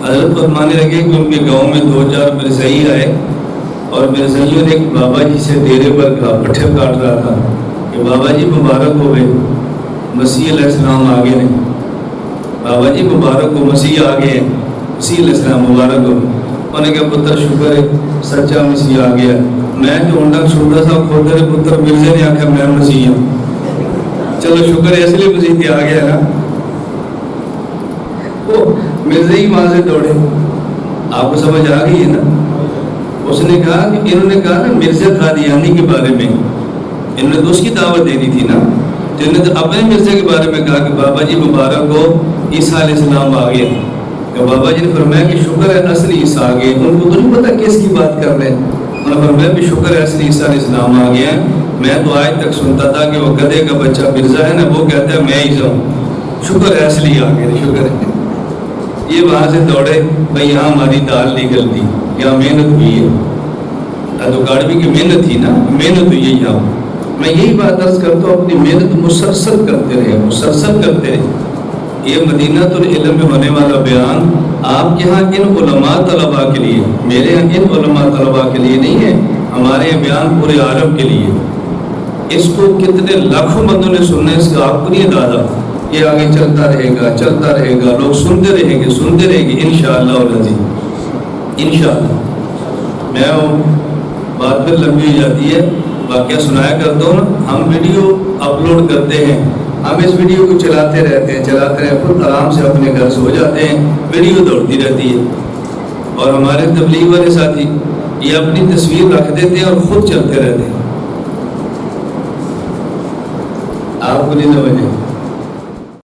حضرت فرمانے لگے کہ ان کے گاؤں میں 2-4 مرزائی آئے اور مرزائیوں نے ایک بابا جی سے ڈیرے پر کہا، پٹھے کاٹ رہا تھا کہ بابا جی مبارک ہو گئے، مسیح علیہ السلام آگے ہیں، بابا جی مبارک ہو، مسیح آگے ہیں، مسیح علیہ السلام مبارک ہو۔ انہوں نے کہا پتر شکر ہے سچا مسیح آ گیا، میں جو انڈا چھوٹا سا کھوتے رہے پتر مرزے نے آخیا میں مسیح ہوں، چلو شکر ہے اس لیے مسیح آ گیا نا۔ وہ مرزے ہی وہاں سے دوڑے، آپ کو سمجھ آ گئی ہے نا۔ اس نے کہا کہ انہوں نے کہا نا مرزا قادیانی کے بارے میں، انہوں نے تو اس کی دعوت دینی تھی نا، تو انہوں نے تو اپنے مرزے کے بارے میں کہا کہ بابا جی مبارک ہو عیسیٰ علیہ السلام آ گئے۔ کہ بابا جی نے فرمایا کہ شکر ہے اصلی عیسیٰ آ گئے، ان کو تو نہیں پتا کس کی بات کر رہے ہیں۔ انہوں نے فرمایا کہ شکر ہے اصلی عیسیٰ علیہ السلام آ گیا، میں تو آج تک سنتا تھا کہ وہ گدھے کا بچہ مرزا ہے نا، وہ کہتا ہے میں عیسیٰ ہوں، شکر ہے اصلی آ گیا، شکر ہے۔ یہ وہاں سے دوڑے، بھائی یہاں ہماری دال نکلتی، یہاں محنت ہوئی ہے، تو گاڑوی کی محنت تھی نا، محنت ہوئی ہے یہاں۔ میں یہی بات عرض کرتا ہوں، اپنی محنت مسلسل کرتے رہے، مسلسل کرتے رہے۔ یہ مدینہ العلم میں ہونے والا بیان آپ کے ہاں ان علماء طلباء کے لیے، میرے ہاں ان علماء طلباء کے لیے نہیں ہے، ہمارے یہاں بیان پورے عالم کے لیے۔ اس کو کتنے لاکھوں بندوں نے سننا ہے، اس کا آپ کو نہیں اندازہ۔ یہ آگے چلتا رہے گا، چلتا رہے گا، لوگ سنتے رہیں گے، سنتے رہیں گے انشاءاللہ العزیز، انشاءاللہ۔ میں بات پھر لمبی ہو جاتی ہے، واقعہ سنایا کرتا ہوں نا، ہم ویڈیو اپلوڈ کرتے ہیں، ہم اس ویڈیو کو چلاتے رہتے ہیں، چلاتے رہتے ہیں، خود آرام سے اپنے گھر سو جاتے ہیں، ویڈیو دوڑتی رہتی ہے۔ اور ہمارے تبلیغ والے ساتھی یہ اپنی تصویر رکھ دیتے ہیں اور خود چلتے رہتے ہیں۔ آپ کو نہیں سمجھے؟